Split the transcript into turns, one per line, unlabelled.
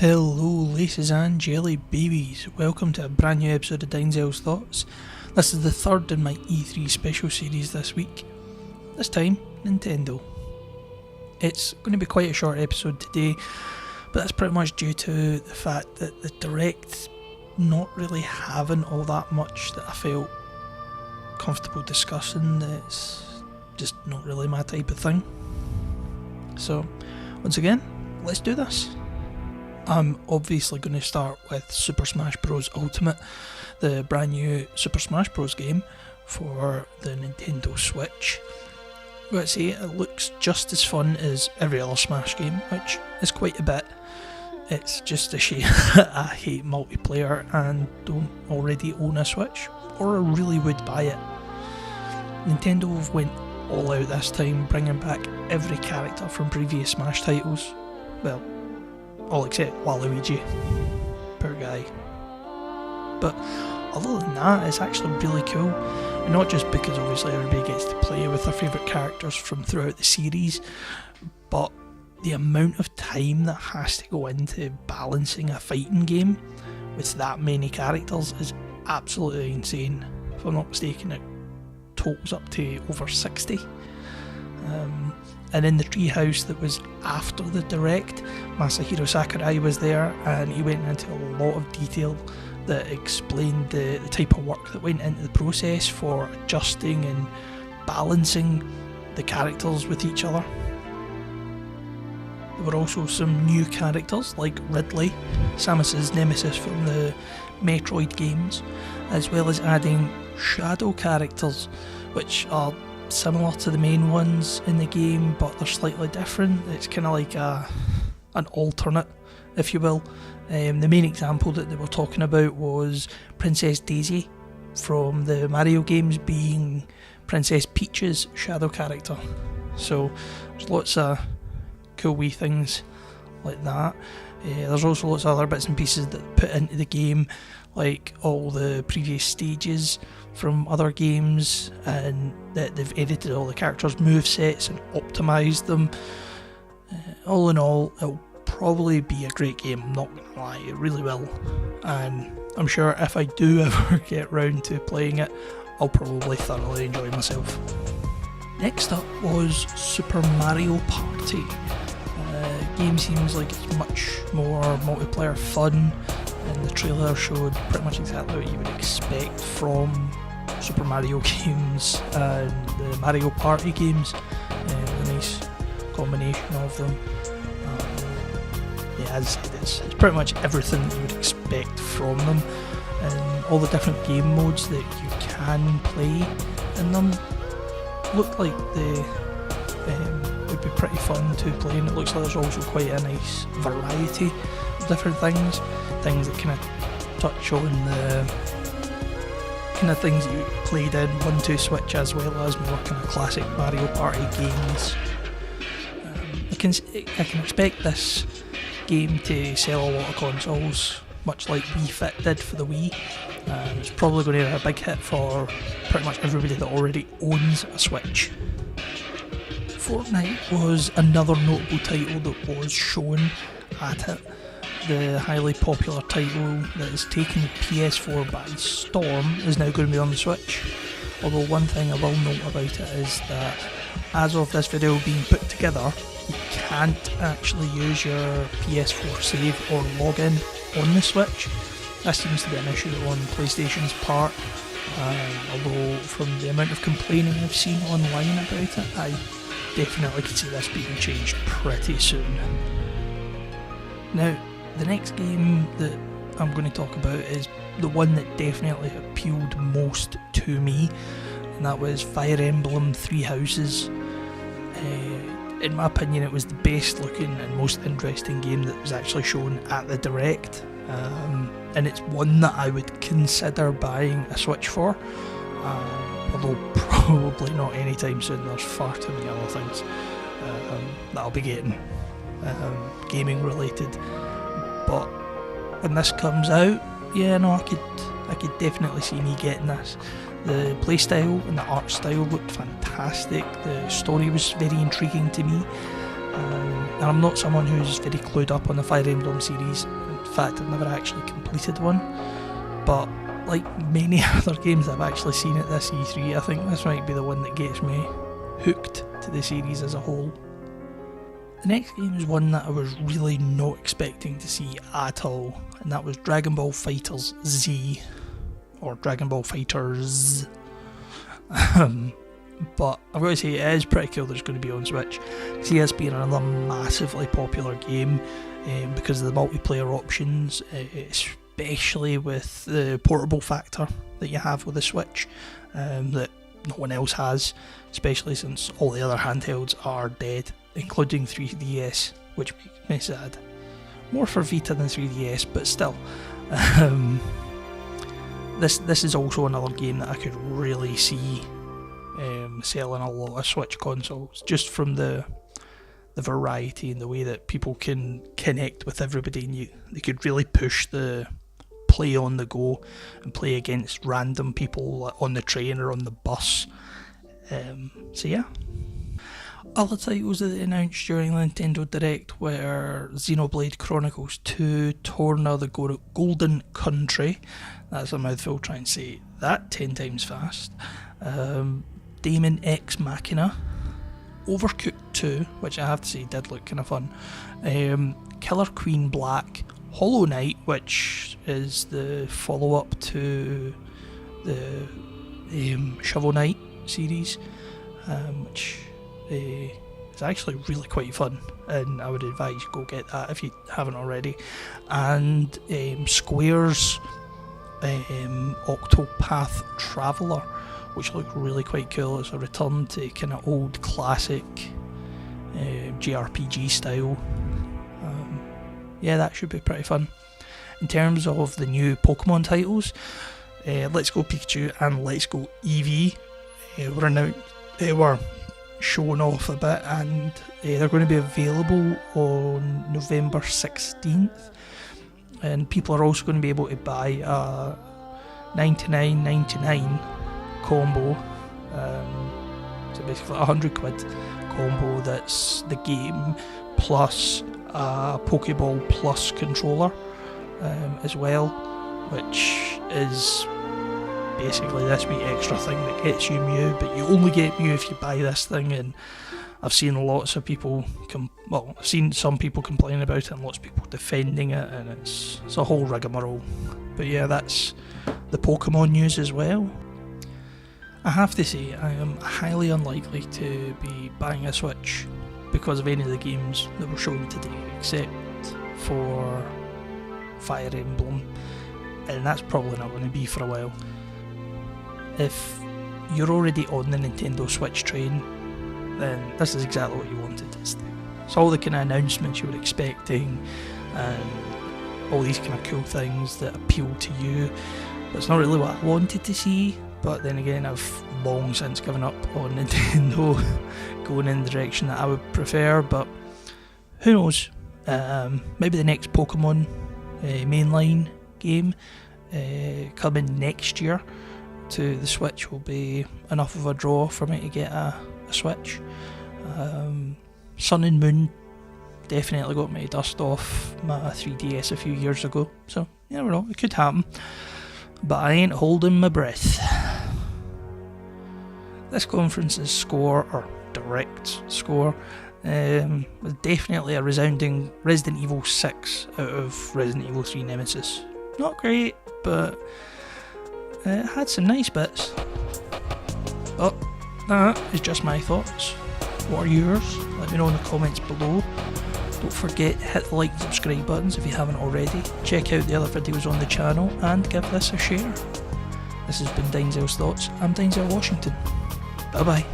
Hello laces and jelly babies, welcome to a brand new episode of Dinzel's Thoughts. This is the third in my E3 special series this week, this time Nintendo. It's going to be quite a short episode today, but that's pretty much due to the fact that the Direct not really having all that much that I felt comfortable discussing. It's just not really my type of thing. So once again, let's do this. I'm obviously going to start with Super Smash Bros. Ultimate, the brand new Super Smash Bros. Game for the Nintendo Switch. Let's say it looks just as fun as every other Smash game, which is quite a bit. It's just a shame I hate multiplayer and don't already own a Switch, or I really would buy it. Nintendo went all out this time, bringing back every character from previous Smash titles. Well, all except Waluigi. Poor guy. But other than that, it's actually really cool. And not just because obviously everybody gets to play with their favourite characters from throughout the series, but the amount of time that has to go into balancing a fighting game with that many characters is absolutely insane. If I'm not mistaken, it totals up to over 60. And in the treehouse that was after the Direct, Masahiro Sakurai was there, and he went into a lot of detail that explained the type of work that went into the process for adjusting and balancing the characters with each other. There were also some new characters like Ridley, Samus's nemesis from the Metroid games, as well as adding shadow characters, which are similar to the main ones in the game, but they're slightly different. It's kind of like an alternate, if you will. The main example that they were talking about was Princess Daisy from the Mario games being Princess Peach's shadow character. So there's lots of cool wee things like that. There's also lots of other bits and pieces that put into the game, like all the previous stages from other games, and that they've edited all the characters' movesets and optimised them. All in all, it'll probably be a great game, I'm not gonna lie, it really will. And I'm sure if I do ever get round to playing it, I'll probably thoroughly enjoy myself. Next up was Super Mario Party. Game seems like it's much more multiplayer fun, and the trailer showed pretty much exactly what you would expect from Super Mario games and the Mario Party games. A nice combination of them. As I said, it's pretty much everything that you would expect from them, and all the different game modes that you can play in them look like they would be pretty fun to play, and it looks like there's also quite a nice variety of different things that kind of touch on the kind of things that you played in 1-2 Switch, as well as more kind of classic Mario Party games. I can expect this game to sell a lot of consoles, much like Wii Fit did for the Wii. It's probably going to be a big hit for pretty much everybody that already owns a Switch. Fortnite was another notable title that was shown at it. The highly popular title that is taking the PS4 by storm is now going to be on the Switch. Although one thing I will note about it is that as of this video being put together, you can't actually use your PS4 save or login on the Switch. That seems to be an issue on PlayStation's part, although from the amount of complaining I've seen online about it, I definitely could see this being changed pretty soon. Now, the next game that I'm going to talk about is the one that definitely appealed most to me, and that was Fire Emblem Three Houses. In my opinion, it was the best looking and most interesting game that was actually shown at the Direct, and it's one that I would consider buying a Switch for, although probably not anytime soon. There's far too many other things that I'll be getting gaming related. But when this comes out, yeah, no, I could definitely see me getting this. The playstyle and the art style looked fantastic. The story was very intriguing to me, And I'm not someone who's very clued up on the Fire Emblem series. In fact, I've never actually completed one. But like many other games I've actually seen at this E3, I think this might be the one that gets me hooked to the series as a whole. The next game is one that I was really not expecting to see at all, and that was Dragon Ball FighterZ Z, or Dragon Ball FighterZ. But I've got to say, it is pretty cool that it's going to be on Switch. See, it's been another massively popular game because of the multiplayer options, especially with the portable factor that you have with the Switch that no one else has, especially since all the other handhelds are dead, including 3DS, which makes me sad. More for Vita than 3DS, but still. This is also another game that I could really see selling a lot of Switch consoles, just from the variety and the way that people can connect with everybody, and they could really push the play on the go and play against random people on the train or on the bus. So yeah. Other titles that they announced during the Nintendo Direct were Xenoblade Chronicles 2, Torna the Golden Country, that's a mouthful, try and say that 10 times fast, Daemon X Machina, Overcooked 2, which I have to say did look kind of fun, Killer Queen Black, Hollow Knight, which is the follow-up to the Shovel Knight series, which is actually really quite fun, and I would advise you go get that if you haven't already. And Square's Octopath Traveler, which looked really quite cool. It's a return to kind of old classic JRPG style. Yeah, that should be pretty fun. In terms of the new Pokemon titles, Let's Go Pikachu and Let's Go Eevee were shown off a bit, and they're going to be available on November 16th, and people are also going to be able to buy a $99.99 combo, so basically a £100 combo that's the game plus a Pokeball Plus controller as well, which is basically this wee extra thing that gets you Mew, but you only get Mew if you buy this thing. And I've seen lots of people I've seen some people complaining about it and lots of people defending it, and it's a whole rigmarole. But yeah, that's the Pokemon news as well. I have to say, I am highly unlikely to be buying a Switch because of any of the games that were shown today, except for Fire Emblem, and that's probably not going to be for a while. If you're already on the Nintendo Switch train, then this is exactly what you wanted. It's all the kind of announcements you were expecting, and all these kind of cool things that appeal to you. But it's not really what I wanted to see. But then again, I've long since given up on Nintendo going in the direction that I would prefer. But who knows? Maybe the next Pokemon mainline game coming next year to the Switch will be enough of a draw for me to get a Switch. Sun and Moon definitely got me to dust off my 3DS a few years ago, so you never know, it could happen, but I ain't holding my breath. This conference's score, or direct score, was definitely a resounding Resident Evil 6 out of Resident Evil 3 Nemesis. Not great, but it had some nice bits. But that is just my thoughts. What are yours? Let me know in the comments below. Don't forget to hit the like and subscribe buttons if you haven't already. Check out the other videos on the channel and give this a share. This has been Deinzel's Thoughts. I'm Deinzel Washington. Bye bye.